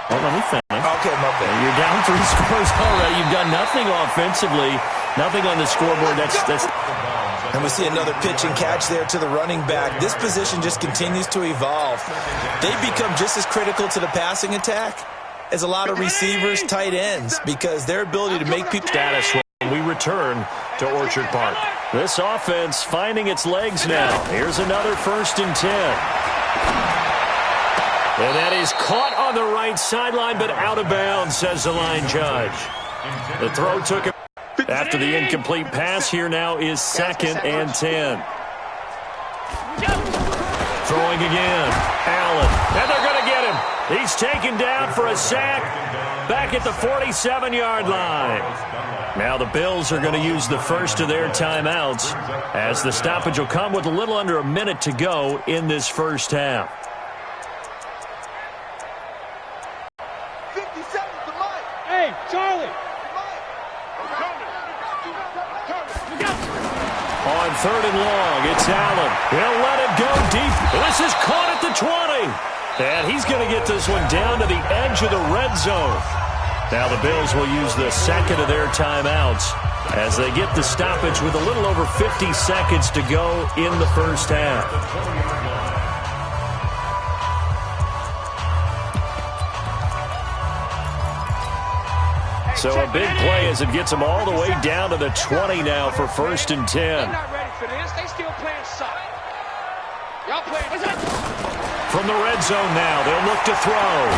Well, let me finish. Okay, my bad. You're down 3 scores already. You've done nothing offensively, nothing on the scoreboard. That's. And we see another pitch and catch there to the running back. This position just continues to evolve. They become just as critical to the passing attack as a lot of receivers, tight ends, because their ability to make people status when we return to Orchard Park. This offense finding its legs now. Here's another 1st and 10. And that is caught on the right sideline, but out of bounds, says the line judge. The throw took him after the incomplete pass. Here now is 2nd and 10. Throwing again. Allen. And they're going to get him. He's taken down for a sack back at the 47-yard line. Now the Bills are going to use the first of their timeouts as the stoppage will come with a little under a minute to go in this first half. Hey, Charlie! On 3rd and long, it's Allen. He'll let it go deep. This is caught at the 20. And he's going to get this one down to the edge of the red zone. Now the Bills will use the second of their timeouts as they get the stoppage with a little over 50 seconds to go in the first half. So a big play as it gets them all the way down to the 20 now for 1st and 10. They're not ready for this. They still playing soft. Y'all playing. From the red zone now, they'll look to throw.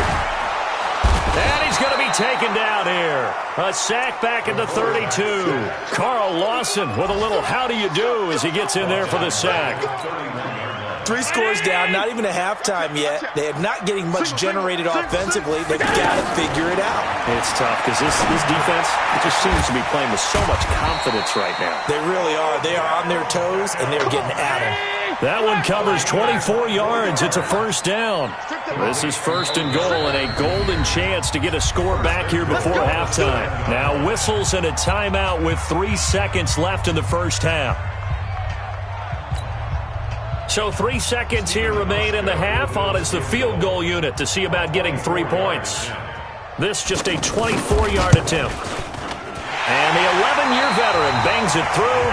And he's going to be taken down here. A sack back at the 32. Carl Lawson with a little how do you do as he gets in there for the sack. 3 scores down, not even a halftime yet. They are not getting much generated offensively. They've got to figure it out. It's tough because this defense, it just seems to be playing with so much confidence right now. They really are. They are on their toes, and they're getting at them. That one covers 24 yards. It's a 1st down. This is 1st and goal and a golden chance to get a score back here before halftime. Now whistles and a timeout with 3 seconds left in the first half. So 3 seconds here remain in the half. On is the field goal unit to see about getting 3 points. This just a 24-yard attempt. And the 11-year veteran bangs it through.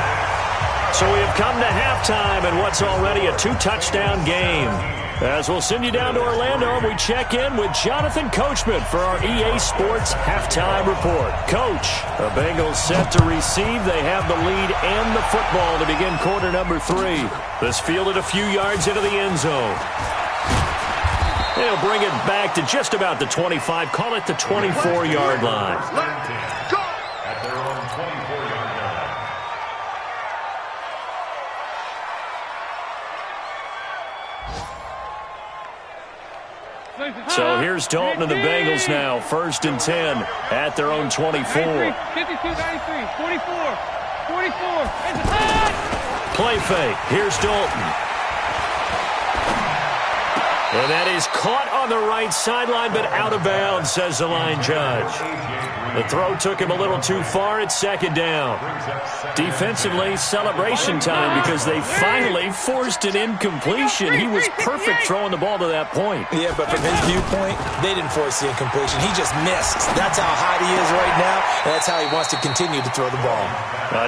So we have come to halftime in what's already a 2-touchdown game. As we'll send you down to Orlando, and we check in with Jonathan Coachman for our EA Sports Halftime Report. Coach, the Bengals set to receive. They have the lead and the football to begin quarter number 3. This fielded a few yards into the end zone. They'll bring it back to just about the 25. Call it the 24-yard line. At their own 24-yard line. So here's Dalton and the Bengals now. 1st and 10 at their own 24. 52, 93, 44, 44. Play fake. Here's Dalton. And that is caught on the right sideline, but out of bounds, says the line judge. The throw took him a little too far. It's 2nd down. Defensively, celebration time because they finally forced an incompletion. He was perfect throwing the ball to that point. Yeah, but from his viewpoint, they didn't force the incompletion. He just missed. That's how hot he is right now, and that's how he wants to continue to throw the ball.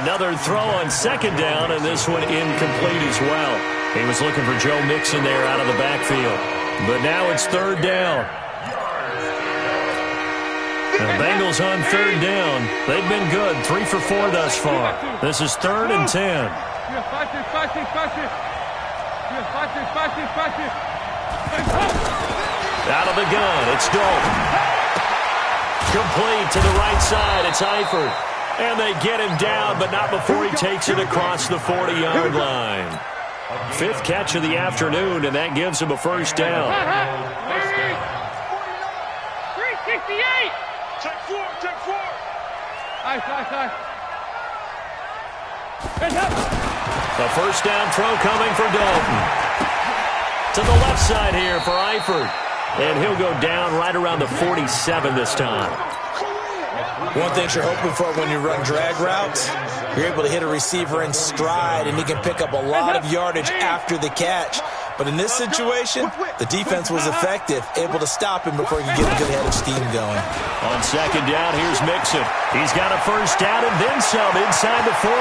Another throw on 2nd down, and this one incomplete as well. He was looking for Joe Mixon there out of the backfield. But now it's 3rd down. The Bengals on 3rd down. They've been good. 3 for 4 thus far. This is 3rd and 10. Out of the gun, it's Dalton. Complete to the right side, it's Eifert. And they get him down, but not before he takes it across the 40-yard line. 5th catch of the afternoon, and that gives him a 1st down. 368! Check 4, check 4! Ice. The 1st down throw coming for Dalton. To the left side here for Eifert. And he'll go down right around the 47 this time. One thing you're hoping for when you run drag routes, you're able to hit a receiver in stride, and he can pick up a lot of yardage after the catch. But in this situation, the defense was effective, able to stop him before he could get a good head of steam going. On second down, here's Mixon. He's got a first down and then some inside the 40.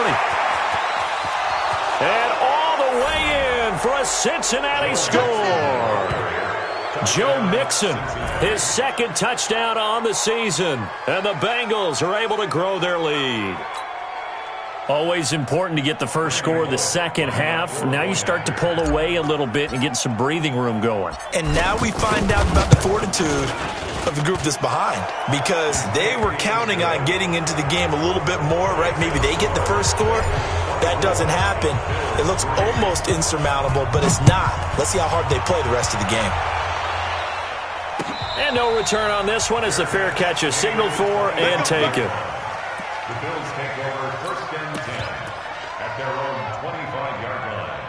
And all the way in for a Cincinnati score. Joe Mixon, his second touchdown on the season. And the Bengals are able to grow their lead. Always important to get the first score of the second half. Now you start to pull away a little bit and get some breathing room going. And now we find out about the fortitude of the group that's behind, because they were counting on getting into the game a little bit more, right? Maybe they get the first score. That doesn't happen. It looks almost insurmountable, but it's not. Let's see how hard they play the rest of the game. And no return on this one as the fair catch is signaled for and taken. The Bills take over first and 10 at their own 25-yard line.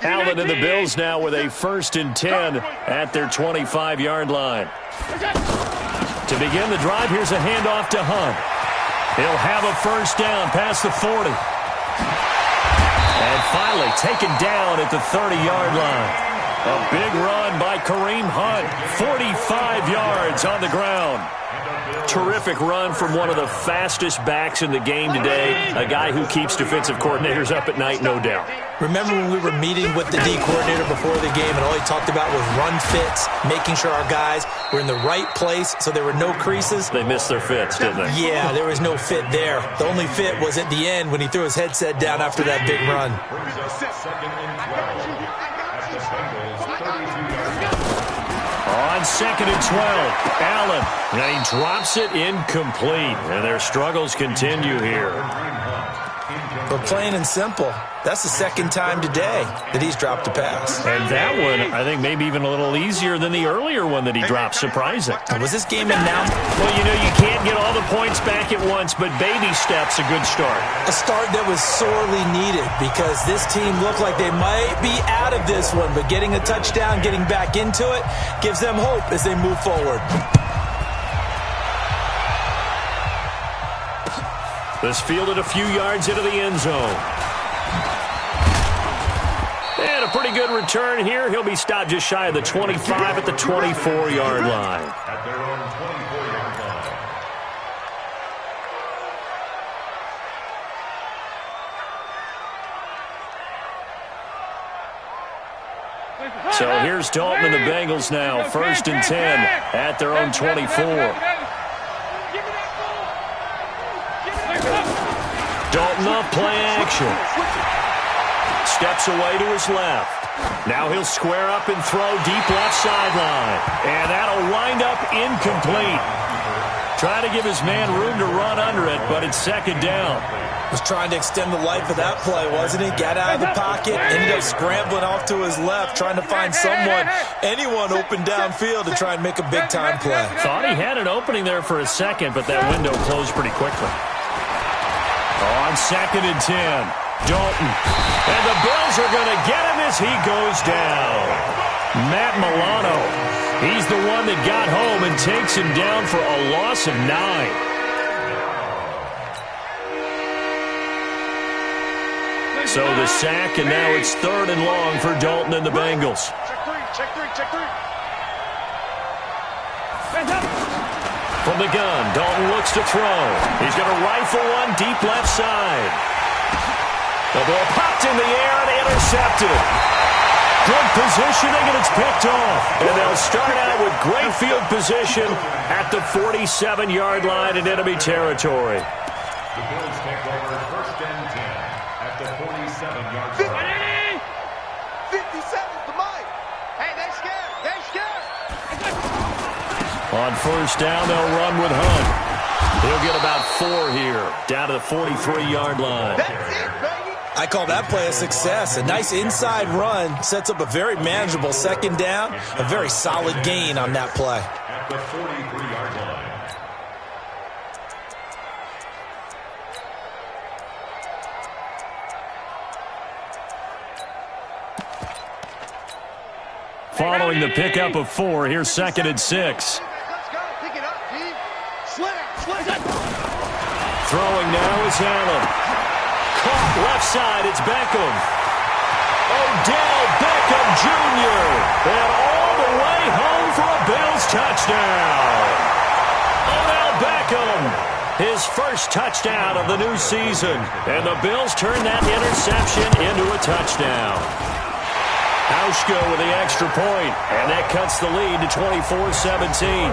Allen and the Bills now with a first and 10 at their 25-yard line. To begin the drive, here's a handoff to Hunt. He'll have a first down past the 40. And finally taken down at the 30-yard line. A big run by Kareem Hunt, 45 yards on the ground. Terrific run from one of the fastest backs in the game today, a guy who keeps defensive coordinators up at night, no doubt. Remember when we were meeting with the D coordinator before the game and all he talked about was run fits, making sure our guys were in the right place so there were no creases? They missed their fits, didn't they? Yeah, there was no fit there. The only fit was at the end when he threw his headset down after that big run. On second and 12, Allen. And he drops it incomplete. And their struggles continue here. But plain and simple, that's the second time today that he's dropped a pass. And that one, I think, maybe even a little easier than the earlier one that he dropped. Surprising. Was this game in now? Well, you know, you can't get all the points back at once, but baby steps, a good start. A start that was sorely needed because this team looked like they might be out of this one, but getting a touchdown, getting back into it, gives them hope as they move forward. This fielded a few yards into the end zone. And a pretty good return here. He'll be stopped just shy of the 25 at the 24-yard line. At their own 24-yard line. So here's Dalton and the Bengals now. First and 10 at their own 24. Dalton up, play action. Steps away to his left. Now he'll square up and throw deep left sideline. And that'll wind up incomplete. Trying to give his man room to run under it, but it's second down. Was trying to extend the life of that play, wasn't he? Got out of the pocket, ended up scrambling off to his left, trying to find someone, anyone open downfield to try and make a big-time play. Thought he had an opening there for a second, but that window closed pretty quickly. On second and 10, Dalton. And the Bills are going to get him as he goes down. Matt Milano. He's the one that got home and takes him down for a loss of 9. So the sack, and now it's third and long for Dalton and the Bengals. Check three. From the gun, Dalton looks to throw. He's going to rifle one deep left side. The ball popped in the air and intercepted. Good positioning, and it's picked off. And they'll start out with great field position at the 47-yard line in enemy territory. The Bills take over first and 10 at the 47-yard line. 57's the mic. Hey, they scared. On first down, they'll run with Hunt. He'll get about 4 here, down to the 43-yard line. That's it, baby. I call that play a success. A nice inside run sets up a very manageable second down, a very solid gain on that play. At the 43-yard line. Following the pickup of 4, here's second and 6. Let's go. Pick it up, G. Slid out. Throwing now is Here's Allen. Caught left side. It's Beckham. Odell Beckham Jr. And all the way home for a Bills touchdown. Odell Beckham, his first touchdown of the new season. And the Bills turn that interception into a touchdown. Hauschka with the extra point, and that cuts the lead to 24-17.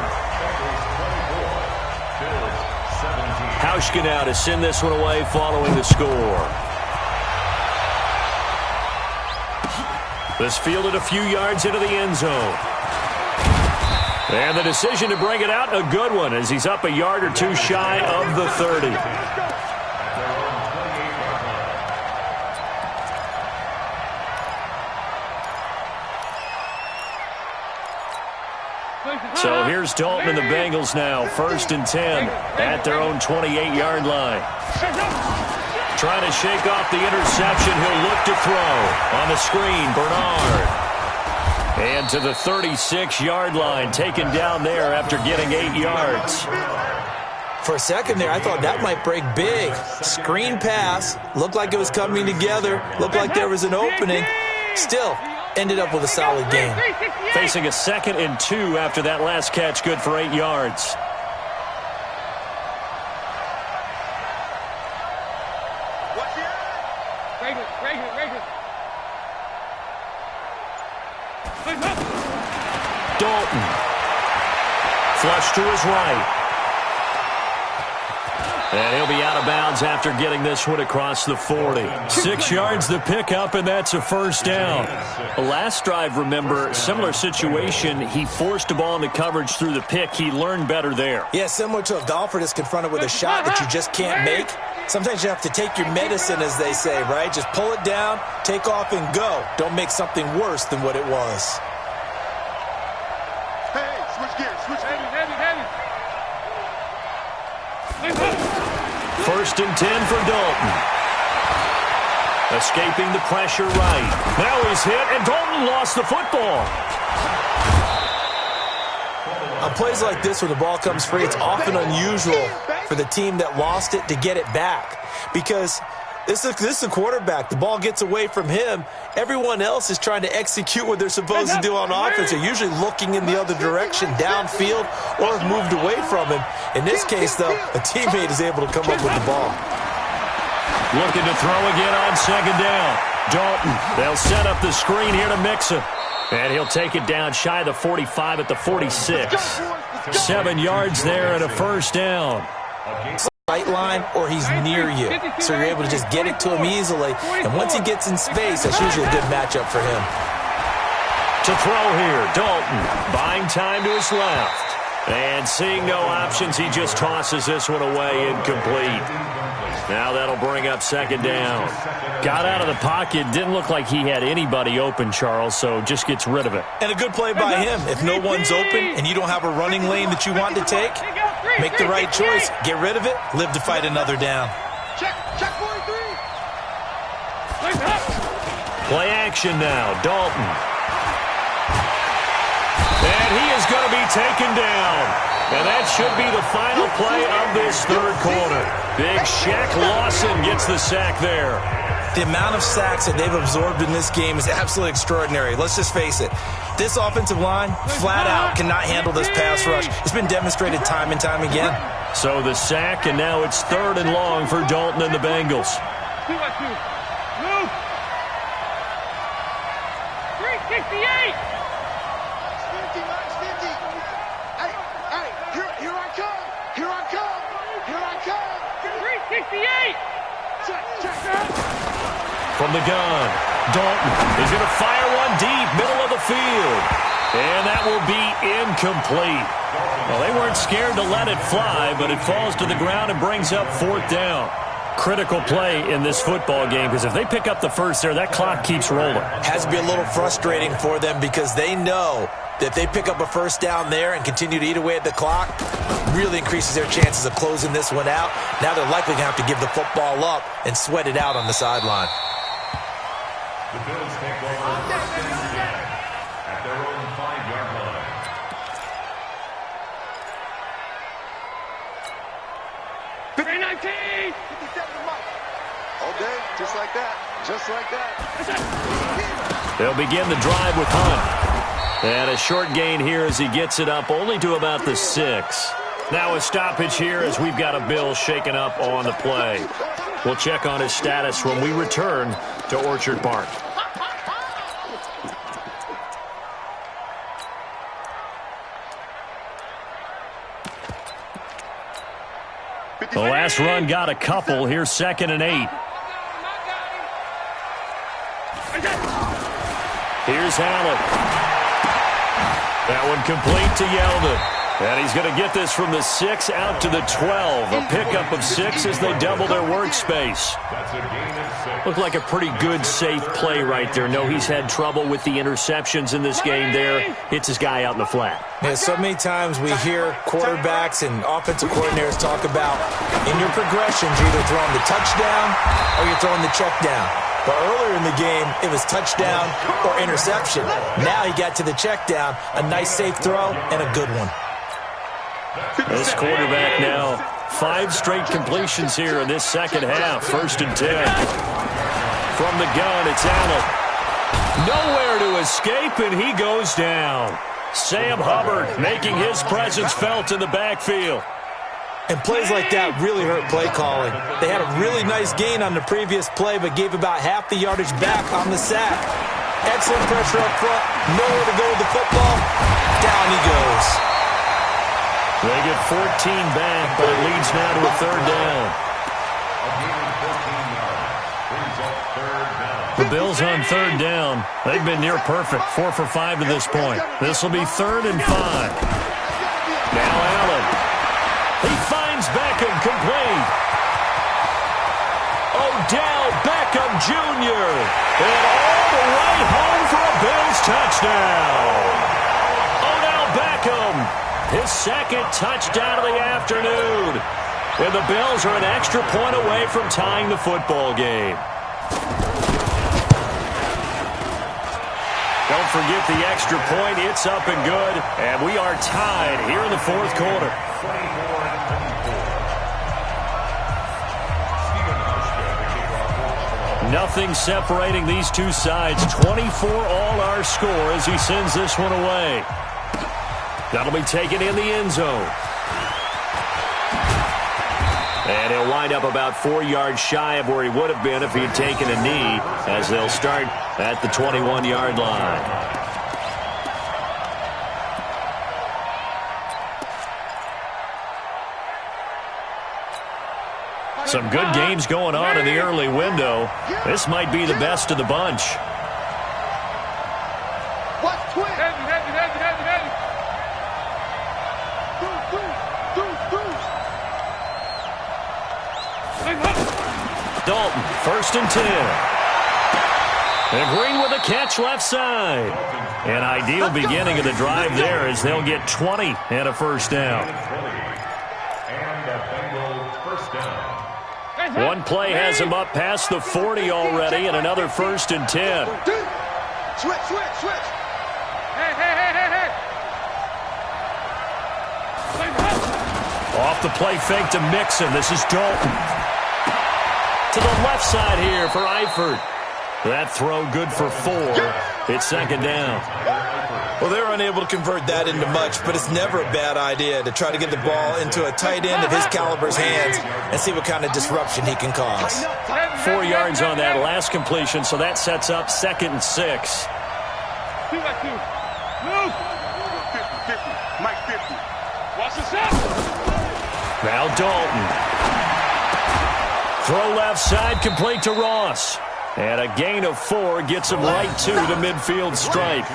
Hauschka now to send this one away following the score. This fielded a few yards into the end zone. And the decision to bring it out, a good one, as he's up a yard or two shy of the 30. So here's Dalton and the Bengals now, 1st and 10 at their own 28-yard line. Trying to shake off the interception. He'll look to throw. On the screen, Bernard. And to the 36-yard line, taken down there after getting 8 yards. For a second there, I thought that might break big. Screen pass. Looked like it was coming together. Looked like there was an opening. Still, ended up with a solid game. Facing a 2nd and 2 after that last catch, good for 8 yards. Dalton. Flush to his right. And he'll be out of bounds after getting this one across the 40. 6 yards the pickup, and that's a 1st down. Last drive, remember, similar situation. He forced a ball into coverage through the pick. He learned better there. Yeah, similar to a golfer that's confronted with a shot that you just can't make. Sometimes you have to take your medicine, as they say, right? Just pull it down, take off, and go. Don't make something worse than what it was. Hey, switch gears, switch gears. 1st and 10 for Dalton. Escaping the pressure right. Now he's hit, and Dalton lost the football. On plays like this, when the ball comes free, it's often unusual for the team that lost it to get it back. Because this is a quarterback. The ball gets away from him. Everyone else is trying to execute what they're supposed to do on offense. They're usually looking in the other direction, downfield, or have moved away from him. In this case, though, a teammate is able to come up with the ball. Looking to throw again on 2nd down. Dalton, they'll set up the screen here to Mixon. And he'll take it down shy of the 45 at the 46. 7 yards there and a 1st down. Right line, or he's near you. So you're able to just get it to him easily. And once he gets in space, that's usually a good matchup for him. To throw here, Dalton, buying time to his left. And seeing no options, he just tosses this one away, incomplete. Now that'll bring up 2nd down. Got out of the pocket, didn't look like he had anybody open, Charles, so just gets rid of it. And a good play by him. If no one's open and you don't have a running lane that you want to take, make the right choice, get rid of it, live to fight another down. Check 43. Play action now, Dalton. And he is going to be taken down. And that should be the final play of this 3rd quarter. Big Shaq Lawson gets the sack there. The amount of sacks that they've absorbed in this game is absolutely extraordinary. Let's just face it. This offensive line, flat out, cannot handle this pass rush. It's been demonstrated time and time again. So the sack, and now it's 3rd and long for Dalton and the Bengals. 368. Here I come. 368. From the gun, Dalton is going to fire one deep, middle of the field. And that will be incomplete. Well, they weren't scared to let it fly, but it falls to the ground and brings up 4th down. Critical play in this football game, because if they pick up the first there, that clock keeps rolling. Has to be a little frustrating for them because they know that if they pick up a 1st down there and continue to eat away at the clock, really increases their chances of closing this one out. Now they're likely going to have to give the football up and sweat it out on the sideline. The Bills take over 1st and 10 at their own 5-yard line. Three 19. All day, just like that. Just like that. They'll begin the drive with Hunt. And a short gain here as he gets it up only to about the 6. Now a stoppage here as we've got a Bill shaken up on the play. We'll check on his status when we return to Orchard Park. The last run got a couple. Here's 2nd and 8. Here's Allen. That one complete to Yeldon. And he's going to get this from the 6 out to the 12. A pickup of 6 as they double their workspace. Looked like a pretty good, safe play right there. No, he's had trouble with the interceptions in this game there. Hits his guy out in the flat. Yeah, so many times we hear quarterbacks and offensive coordinators talk about in your progressions, you're either throwing the touchdown or you're throwing the check down. But earlier in the game, it was touchdown or interception. Now he got to the check down, a nice safe throw, and a good one. This quarterback now, 5 straight completions here in this second half. 1st and 10. From the gun, it's Allen. Nowhere to escape, and he goes down. Sam Hubbard making his presence felt in the backfield. And plays like that really hurt play calling. They had a really nice gain on the previous play, but gave about half the yardage back on the sack. Excellent pressure up front. Nowhere to go with the football. Down he goes. They get 14 back, but it leads now to a 3rd down. The Bills on 3rd down. They've been near perfect, 4 for 5 to this point. This will be 3rd and 5. Now Allen. He finds Beckham complete. Odell Beckham Jr. And all the way home for a Bills touchdown. Odell Beckham. His 2nd touchdown of the afternoon. And the Bills are an extra point away from tying the football game. Don't forget the extra point. It's up and good. And we are tied here in the 4th quarter. Nothing separating these two sides. 24 all our score as he sends this one away. That'll be taken in the end zone. And he'll wind up about 4 yards shy of where he would have been if he had taken a knee, as they'll start at the 21-yard line. Some good games going on in the early window. This might be the best of the bunch. Dalton, 1st and 10. And Green with a catch left side. An ideal beginning of the drive there as they'll get 20 and a 1st down. One play has him up past the 40 already, and another 1st and 10. Switch. Off the play fake to Mixon. This is Dalton. To the left side here for Eifert. That throw good for 4. It's 2nd down. Well, they're unable to convert that into much, but it's never a bad idea to try to get the ball into a tight end of his caliber's hands and see what kind of disruption he can cause. 4 yards on that last completion, so that sets up 2nd and 6. 50. Mike 50. Watch this out. Now Dalton. Throw left side, complete to Ross. And a gain of 4 gets him right to the midfield stripe.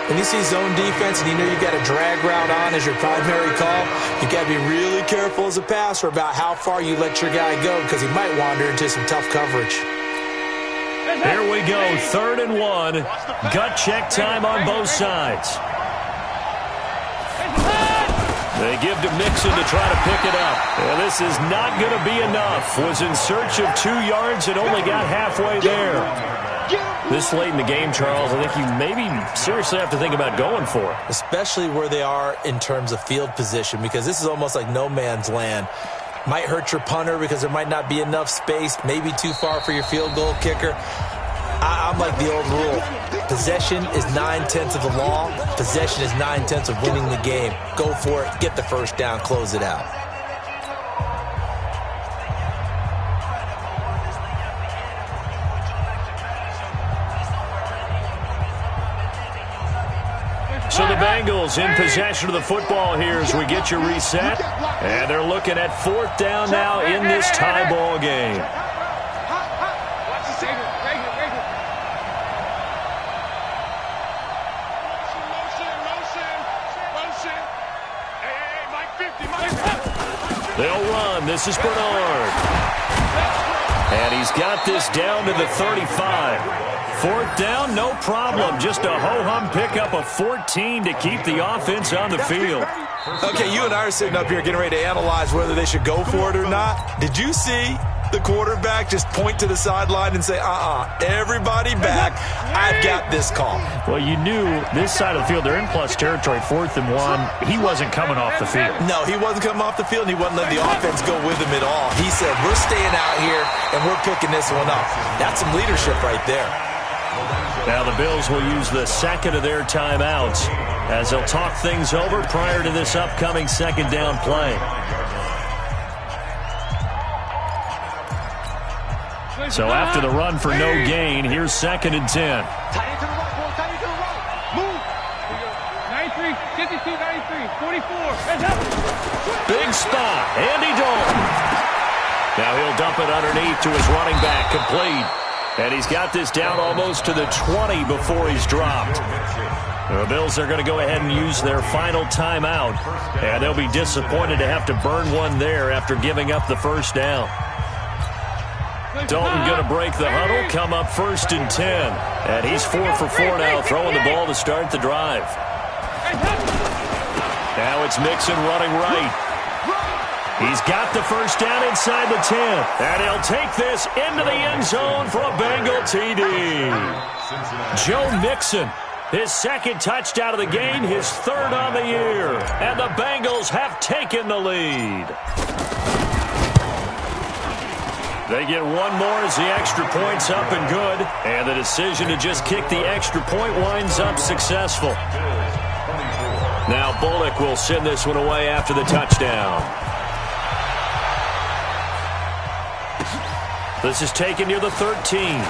When you see zone defense and you know you've got a drag route on as your primary call, you've got to be really careful as a passer about how far you let your guy go because he might wander into some tough coverage. Here we go, 3rd and 1. Gut check time on both sides. They give to Mixon to try to pick it up. And this is not going to be enough. Was in search of 2 yards and only got halfway there. This late in the game, Charles, I think you maybe seriously have to think about going for it. Especially where they are in terms of field position, because this is almost like no man's land. Might hurt your punter because there might not be enough space, maybe too far for your field goal kicker. I'm like the old rule. Possession is 9/10 of the law. Possession is 9/10 of winning the game. Go for it. Get the first down. Close it out. So the Bengals in possession of the football here as we get you reset. And they're looking at 4th down now in this tie ball game. They'll run. This is Bernard. And he's got this down to the 35. 4th down, no problem. Just a ho-hum pickup of 14 to keep the offense on the field. Okay, you and I are sitting up here getting ready to analyze whether they should go for it or not. Did you see the quarterback just point to the sideline and say, everybody back, I've got this call? Well, you knew this side of the field, they're in plus territory, 4th and 1. He wasn't coming off the field. No, he wasn't coming off the field, and he wasn't letting the offense go with him at all. He said, we're staying out here, and we're picking this one up. That's some leadership right there. Now the Bills will use the second of their timeouts as they'll talk things over prior to this upcoming 2nd down play. So after the run for no gain, here's 2nd and 10. Tight end to the right, boy. Tight end to the right. Move. 93, 52, 93, 44. Big spot. Andy Dalton. Now he'll dump it underneath to his running back. Complete. And he's got this down almost to the 20 before he's dropped. The Bills are going to go ahead and use their final timeout. And they'll be disappointed to have to burn one there after giving up the first down. Dalton going to break the huddle, come up 1st and 10. And he's 4 for 4 now, throwing the ball to start the drive. Now it's Mixon running right. He's got the first down inside the 10. And he'll take this into the end zone for a Bengal TD. Joe Mixon, his 2nd touchdown of the game, his 3rd on the year. And the Bengals have taken the lead. They get one more as the extra point's up and good. And the decision to just kick the extra point winds up successful. Now Bullock will send this one away after the touchdown. This is taken near the 13.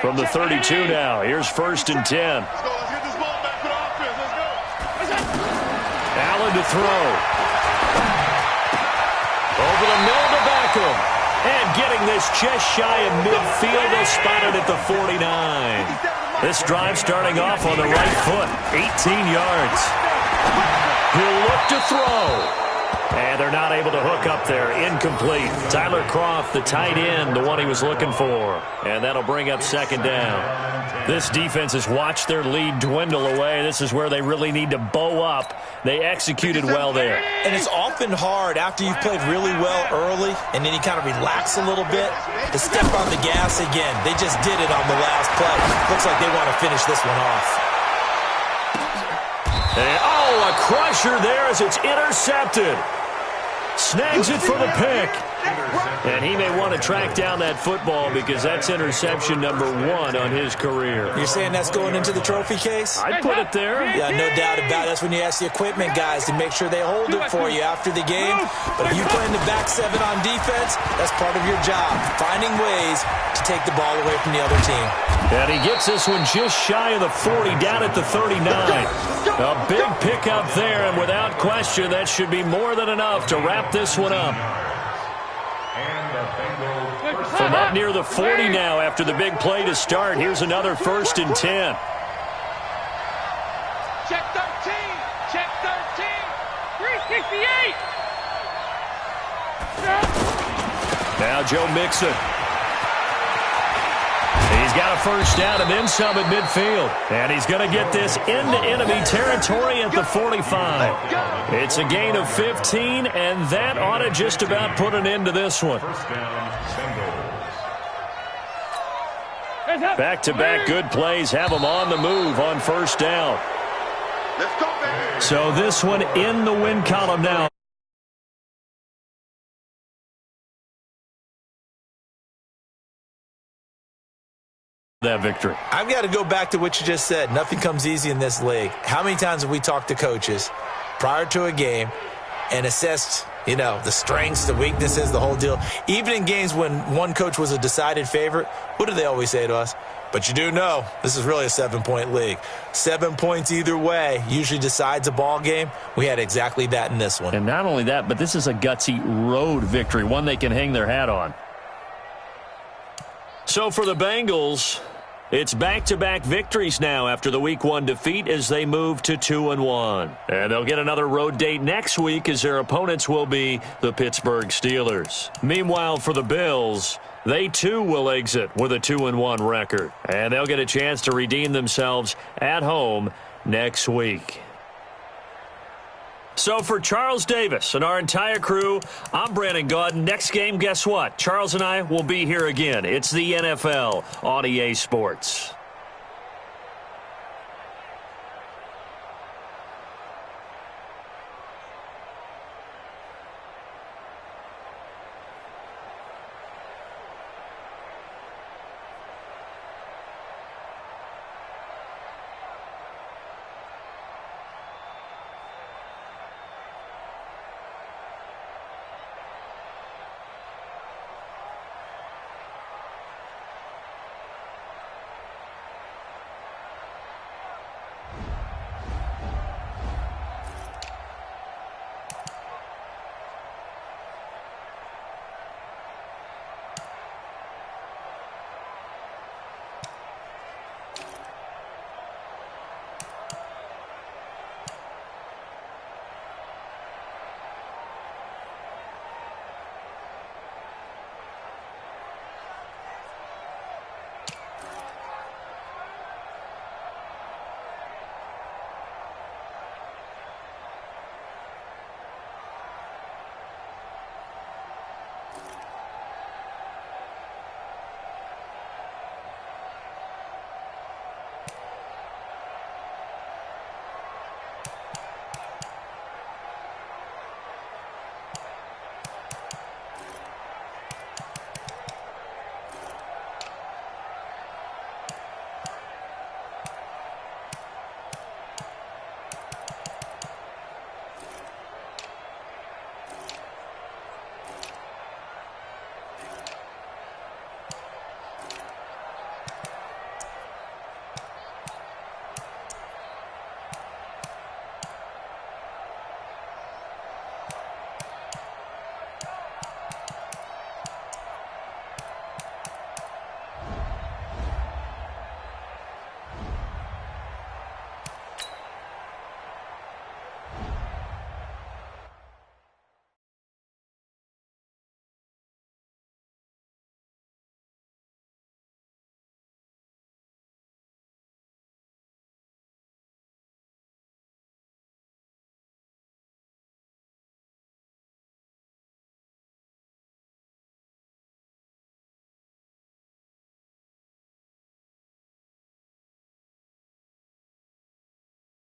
From the 32 now, here's 1st and 10. Let's go. Let's get this ball back for the offense. Let's go. Allen to throw. Over the middle to Beckham. And getting this just shy of midfield. They'll spot it at the 49. This drive starting off on the right foot. 18 yards. He'll look to throw. And they're not able to hook up there. Incomplete. Tyler Kroft, the tight end, the one he was looking for. And that'll bring up 2nd down. This defense has watched their lead dwindle away. This is where they really need to bow up. They executed well there. And it's often hard after you've played really well early and then you kind of relax a little bit to step on the gas again. They just did it on the last play. Looks like they want to finish this one off. And, a crusher there as it's intercepted. Snags it for the pick. And he may want to track down that football because that's interception number 1 on his career. You're saying that's going into the trophy case? I'd put it there. Yeah, no doubt about it. That's when you ask the equipment guys to make sure they hold it for you after the game. But if you play in the back 7 on defense, that's part of your job, finding ways to take the ball away from the other team. And he gets this one just shy of the 40, down at the 39. A big pickup there, and without question, that should be more than enough to wrap this one up. From up near the 40 now after the big play to start, here's another 1st and 10. Check 13. Check 13. 368. Now Joe Mixon. He's He's got a first down and then some at midfield. And he's going to get this into enemy territory at the 45. It's a gain of 15, and that ought to just about put an end to this one. First down, Bengals. Back-to-back good plays have them on the move on first down. Let's go, baby. So this one in the win column now. That victory. I've got to go back to what you just said. Nothing comes easy in this league. How many times have we talked to coaches prior to a game and assessed, the strengths, the weaknesses, the whole deal? Even in games when one coach was a decided favorite, what do they always say to us? But you do know this is really a 7-point league. 7 points either way usually decides a ball game. We had exactly that in this one. And not only that, but this is a gutsy road victory, one they can hang their hat on. So for the Bengals, it's back-to-back victories now after the Week 1 defeat as they move to 2-1. And they'll get another road date next week as their opponents will be the Pittsburgh Steelers. Meanwhile, for the Bills, they too will exit with a 2-1 record. And they'll get a chance to redeem themselves at home next week. So for Charles Davis and our entire crew, I'm Brandon Gaudin. Next game, guess what? Charles and I will be here again. It's the NFL on EA Sports.